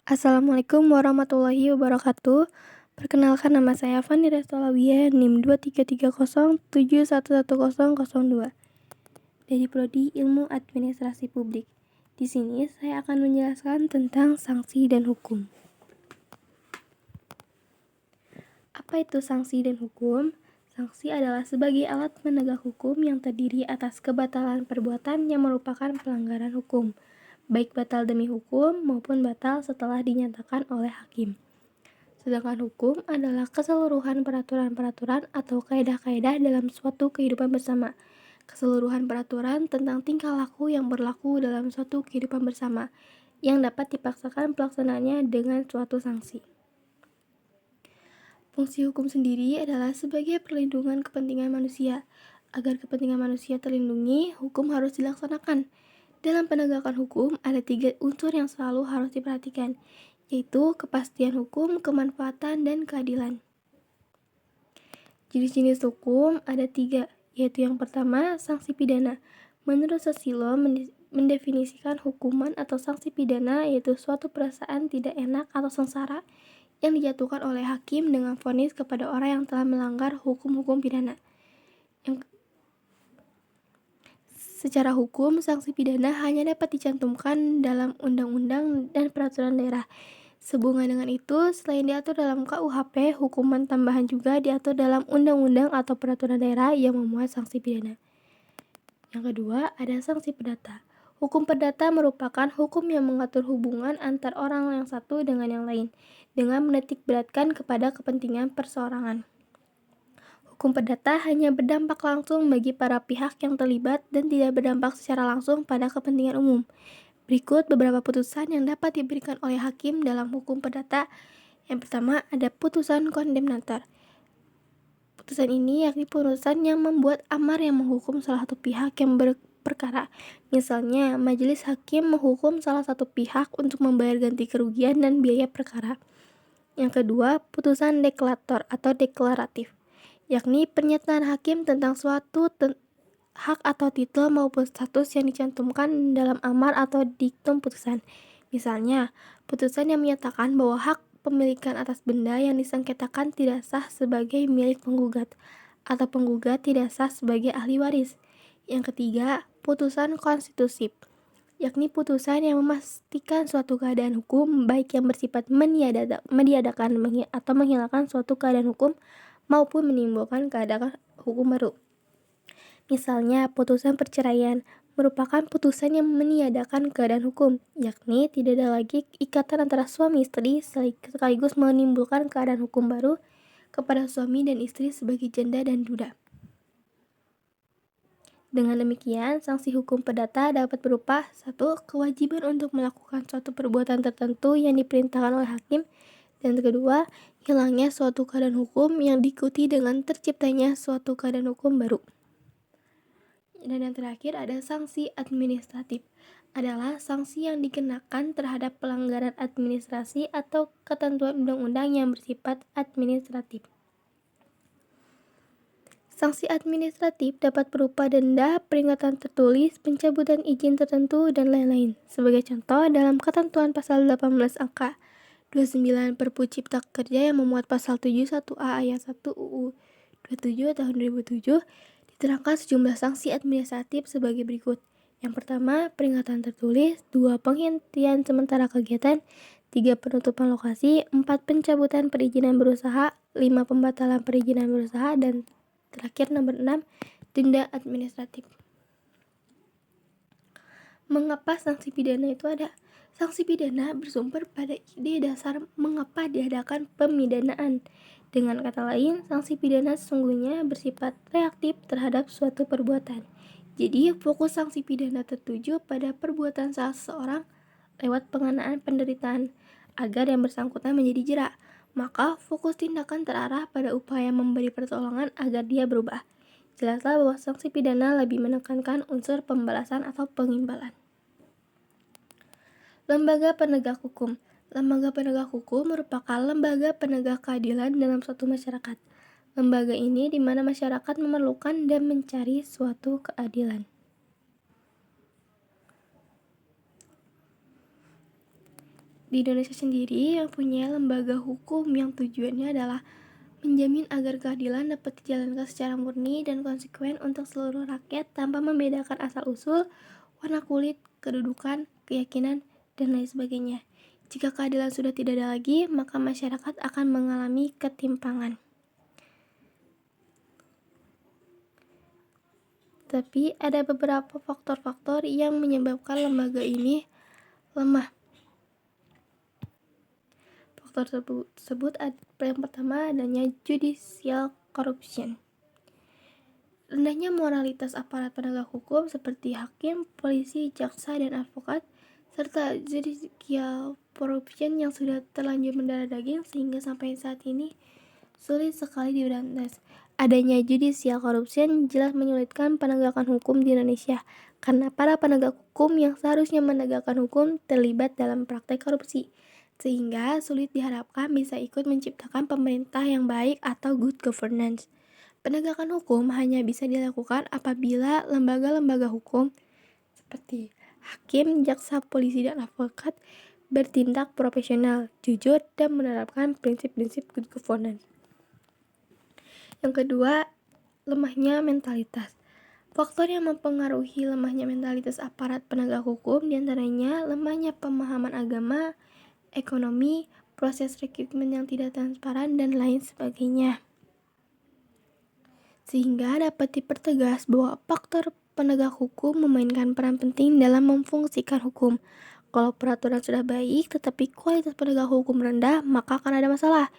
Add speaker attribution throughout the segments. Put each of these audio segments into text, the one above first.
Speaker 1: Assalamualaikum warahmatullahi wabarakatuh. Perkenalkan, nama saya Fani Restolawiyah, NIM 2330711002 dari Prodi Ilmu Administrasi Publik. Di sini saya akan menjelaskan tentang sanksi dan hukum. Apa itu sanksi dan hukum? Sanksi adalah sebagai alat penegak hukum yang terdiri atas kebatalan perbuatan yang merupakan pelanggaran hukum, baik batal demi hukum maupun batal setelah dinyatakan oleh hakim. Sedangkan hukum adalah keseluruhan peraturan-peraturan atau kaedah-kaedah dalam suatu kehidupan bersama. Keseluruhan peraturan tentang tingkah laku yang berlaku dalam suatu kehidupan bersama, yang dapat dipaksakan pelaksanaannya dengan suatu sanksi. Fungsi hukum sendiri adalah sebagai perlindungan kepentingan manusia. Agar kepentingan manusia terlindungi, hukum harus dilaksanakan. Dalam penegakan hukum, ada 3 unsur yang selalu harus diperhatikan, yaitu kepastian hukum, kemanfaatan, dan keadilan. Jenis-jenis hukum ada 3, yaitu yang pertama, sanksi pidana. Menurut Susilo, mendefinisikan hukuman atau sanksi pidana yaitu suatu perasaan tidak enak atau sengsara yang dijatuhkan oleh hakim dengan vonis kepada orang yang telah melanggar hukum-hukum pidana. Secara hukum, sanksi pidana hanya dapat dicantumkan dalam undang-undang dan peraturan daerah. Sehubungan dengan itu, selain diatur dalam KUHP, hukuman tambahan juga diatur dalam undang-undang atau peraturan daerah yang memuat sanksi pidana. Yang kedua, ada sanksi perdata. Hukum perdata merupakan hukum yang mengatur hubungan antar orang yang satu dengan yang lain, dengan menitik beratkan kepada kepentingan perseorangan. Hukum perdata hanya berdampak langsung bagi para pihak yang terlibat dan tidak berdampak secara langsung pada kepentingan umum. Berikut beberapa putusan yang dapat diberikan oleh hakim dalam hukum perdata. Yang pertama, ada putusan kondemnator. Putusan ini yakni putusan yang membuat amar yang menghukum salah satu pihak yang berperkara. Misalnya, majelis hakim menghukum salah satu pihak untuk membayar ganti kerugian dan biaya perkara. Yang kedua, putusan deklarator atau deklaratif, yakni pernyataan hakim tentang suatu hak atau titel maupun status yang dicantumkan dalam amar atau diktum putusan. Misalnya, putusan yang menyatakan bahwa hak pemilikan atas benda yang disengketakan tidak sah sebagai milik penggugat, atau penggugat tidak sah sebagai ahli waris. Yang ketiga, putusan konstitusi, yakni putusan yang memastikan suatu keadaan hukum, baik yang bersifat meniadakan atau menghilangkan suatu keadaan hukum, maupun menimbulkan keadaan hukum baru. Misalnya, putusan perceraian merupakan putusan yang meniadakan keadaan hukum, yakni tidak ada lagi ikatan antara suami istri sekaligus menimbulkan keadaan hukum baru kepada suami dan istri sebagai janda dan duda. Dengan demikian, sanksi hukum perdata dapat berupa 1. Kewajiban untuk melakukan suatu perbuatan tertentu yang diperintahkan oleh hakim, dan kedua, hilangnya suatu keadaan hukum yang diikuti dengan terciptanya suatu keadaan hukum baru. Dan yang terakhir ada sanksi administratif, adalah sanksi yang dikenakan terhadap pelanggaran administrasi atau ketentuan undang-undang yang bersifat administratif. Sanksi administratif dapat berupa denda, peringatan tertulis, pencabutan izin tertentu, dan lain-lain. Sebagai contoh, dalam ketentuan pasal 18 angka 29 Perpu Cipta Kerja yang memuat pasal 71A ayat 1 UU 27 tahun 2007, diterangkan sejumlah sanksi administratif sebagai berikut. Yang pertama, peringatan tertulis, 2. Penghentian sementara kegiatan, 3. Penutupan lokasi, 4. Pencabutan perizinan berusaha, 5. Pembatalan perizinan berusaha, dan terakhir nomor 6, denda administratif. Mengapa sanksi pidana itu ada? Sanksi pidana bersumber pada ide dasar mengapa diadakan pemidanaan. Dengan kata lain, sanksi pidana sesungguhnya bersifat reaktif terhadap suatu perbuatan. Jadi, fokus sanksi pidana tertuju pada perbuatan salah seseorang lewat pengenaan penderitaan agar yang bersangkutan menjadi jera. Maka, fokus tindakan terarah pada upaya memberi pertolongan agar dia berubah. Jelaslah bahwa sanksi pidana lebih menekankan unsur pembalasan atau pengimbalan. Lembaga penegak hukum. Lembaga penegak hukum merupakan lembaga penegak keadilan dalam suatu masyarakat. Lembaga ini di mana masyarakat memerlukan dan mencari suatu keadilan. Di Indonesia sendiri mempunyai lembaga hukum yang tujuannya adalah menjamin agar keadilan dapat dijalankan secara murni dan konsekuen untuk seluruh rakyat tanpa membedakan asal-usul, warna kulit, kedudukan, keyakinan, dan lain sebagainya. Jika keadilan sudah tidak ada lagi, maka masyarakat akan mengalami ketimpangan. Tapi ada beberapa faktor-faktor yang menyebabkan lembaga ini lemah. Faktor tersebut yang pertama adanya judicial corruption. Rendahnya moralitas aparat penegak hukum seperti hakim, polisi, jaksa, dan advokat, serta judicial corruption yang sudah terlanjur mendarah daging sehingga sampai saat ini sulit sekali diberantas. Adanya judicial corruption jelas menyulitkan penegakan hukum di Indonesia karena para penegak hukum yang seharusnya menegakkan hukum terlibat dalam praktek korupsi, sehingga sulit diharapkan bisa ikut menciptakan pemerintah yang baik atau good governance. Penegakan hukum hanya bisa dilakukan apabila lembaga-lembaga hukum seperti hakim, jaksa, polisi, dan advokat bertindak profesional, jujur, dan menerapkan prinsip-prinsip good governance. Yang kedua, lemahnya mentalitas. Faktor yang mempengaruhi lemahnya mentalitas aparat penegak hukum diantaranya lemahnya pemahaman agama, ekonomi, proses rekrutmen yang tidak transparan, dan lain sebagainya. Sehingga dapat dipertegas bahwa faktor penegak hukum memainkan peran penting dalam memfungsikan hukum. Kalau peraturan sudah baik tetapi kualitas penegak hukum rendah, maka akan ada masalah.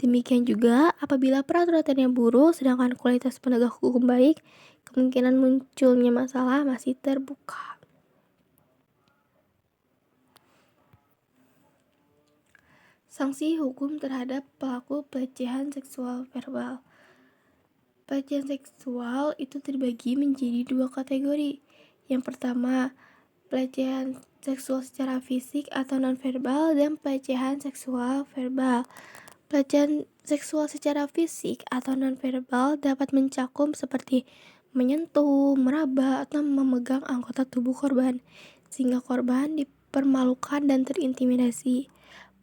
Speaker 1: Demikian juga apabila peraturannya buruk sedangkan kualitas penegak hukum baik, kemungkinan munculnya masalah masih terbuka. Sanksi hukum terhadap pelaku pelecehan seksual verbal. Pelecehan seksual itu terbagi menjadi dua kategori. Yang pertama, pelecehan seksual secara fisik atau nonverbal dan pelecehan seksual verbal. Pelecehan seksual secara fisik atau nonverbal dapat mencakup seperti menyentuh, meraba, atau memegang anggota tubuh korban, sehingga korban dipermalukan dan terintimidasi.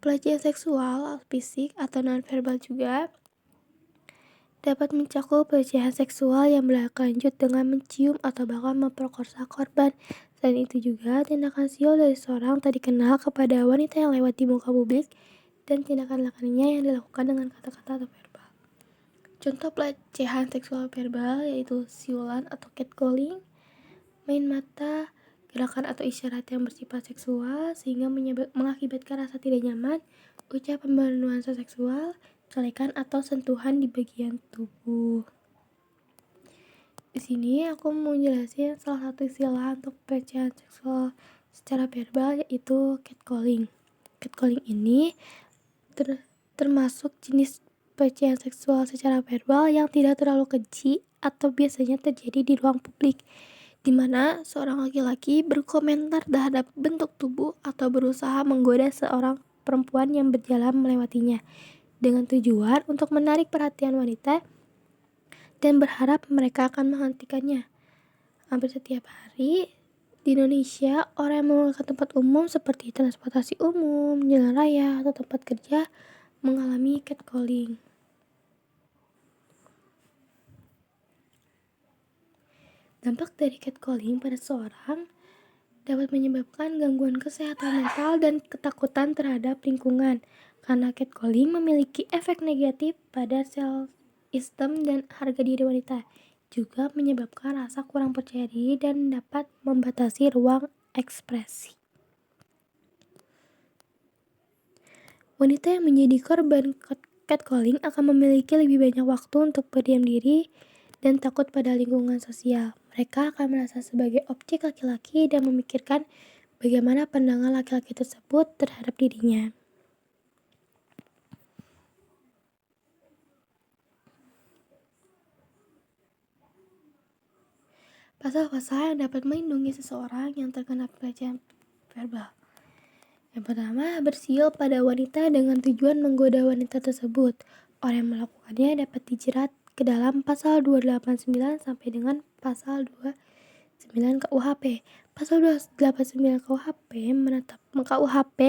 Speaker 1: Pelecehan seksual fisik atau nonverbal juga dapat mencakup pelecehan seksual yang berlanjut dengan mencium atau bahkan memperkosa korban. Selain itu juga tindakan siul dari seorang tak dikenal kepada wanita yang lewat di muka publik dan tindakan lainnya yang dilakukan dengan kata-kata atau verbal. Contoh pelecehan seksual verbal yaitu siulan atau catcalling, main mata, gerakan atau isyarat yang bersifat seksual sehingga mengakibatkan rasa tidak nyaman, ucapan bernuansa seksual, celekan atau sentuhan di bagian tubuh. Di sini aku mau jelasin salah satu istilah untuk pelecehan seksual secara verbal yaitu catcalling. Catcalling ini termasuk jenis pelecehan seksual secara verbal yang tidak terlalu keji atau biasanya terjadi di ruang publik, di mana seorang laki-laki berkomentar terhadap bentuk tubuh atau berusaha menggoda seorang perempuan yang berjalan melewatinya dengan tujuan untuk menarik perhatian wanita dan berharap mereka akan menghentikannya. Hampir setiap hari di Indonesia, orang yang menggunakan tempat umum seperti transportasi umum, jalan raya, atau tempat kerja mengalami catcalling. Dampak dari catcalling pada seorang dapat menyebabkan gangguan kesehatan mental dan ketakutan terhadap lingkungan, karena catcalling memiliki efek negatif pada self-esteem dan harga diri wanita, juga menyebabkan rasa kurang percaya diri dan dapat membatasi ruang ekspresi. Wanita yang menjadi korban catcalling akan memiliki lebih banyak waktu untuk berdiam diri dan takut pada lingkungan sosial. Mereka akan merasa sebagai objek laki-laki dan memikirkan bagaimana pandangan laki-laki tersebut terhadap dirinya. Pasal-pasal yang dapat melindungi seseorang yang terkena pelecehan verbal. Yang pertama, bersiul pada wanita dengan tujuan menggoda wanita tersebut. Orang yang melakukannya dapat dijerat ke dalam pasal 289 sampai dengan pasal 29 KUHP. Pasal 289 KUHP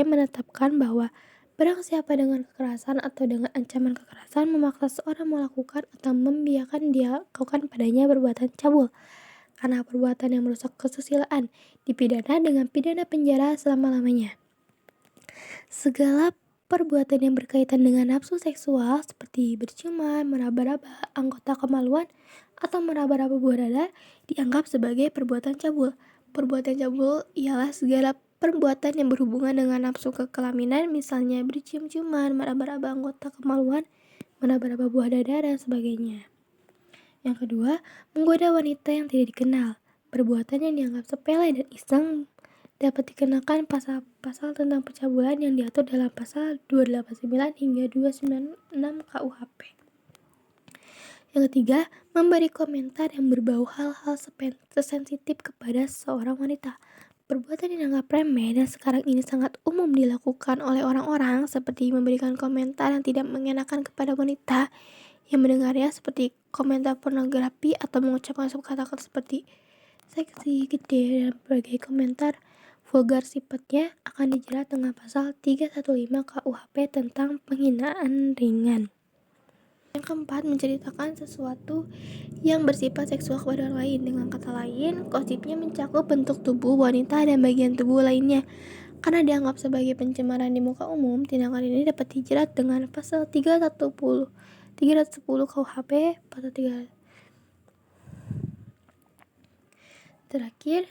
Speaker 1: menetapkan bahwa barang siapa dengan kekerasan atau dengan ancaman kekerasan memaksa seorang melakukan atau membiarkan dia lakukan padanya perbuatan cabul karena perbuatan yang merusak kesusilaan dipidana dengan pidana penjara selama-lamanya. Segala perbuatan yang berkaitan dengan nafsu seksual seperti berciuman, meraba-raba anggota kemaluan, atau meraba-raba buah dada dianggap sebagai perbuatan cabul. Perbuatan cabul ialah segala perbuatan yang berhubungan dengan nafsu kekelaminan, misalnya bercium-ciuman, meraba-raba anggota kemaluan, meraba-raba buah dada, dan sebagainya. Yang kedua, menggoda wanita yang tidak dikenal. Perbuatan yang dianggap sepele dan iseng dapat dikenakan pasal-pasal tentang pencabulan yang diatur dalam pasal 289 hingga 296 KUHP. Yang ketiga, memberi komentar yang berbau hal-hal sensitif kepada seorang wanita. Perbuatan yang dianggap remeh dan sekarang ini sangat umum dilakukan oleh orang-orang seperti memberikan komentar yang tidak mengenakan kepada wanita yang mendengarnya, seperti komentar pornografi atau mengucapkan kata-kata seperti seksi, gede, dan berbagai komentar vulgar sifatnya akan dijerat dengan pasal 315 KUHP tentang penghinaan ringan. Yang keempat, menceritakan sesuatu yang bersifat seksual kepada orang lain. Dengan kata lain, gosipnya mencakup bentuk tubuh wanita dan bagian tubuh lainnya. Karena dianggap sebagai pencemaran di muka umum, tindakan ini dapat dijerat dengan pasal 310 KUHP, pasal 3. Terakhir,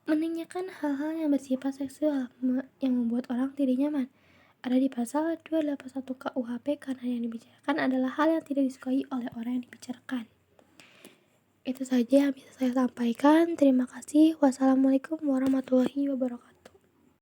Speaker 1: menanyakan hal-hal yang bersifat seksual yang membuat orang tidak nyaman ada di pasal 281 KUHP karena yang dibicarakan adalah hal yang tidak disukai oleh orang yang dibicarakan. Itu saja yang bisa saya sampaikan. Terima kasih. Wassalamualaikum warahmatullahi wabarakatuh.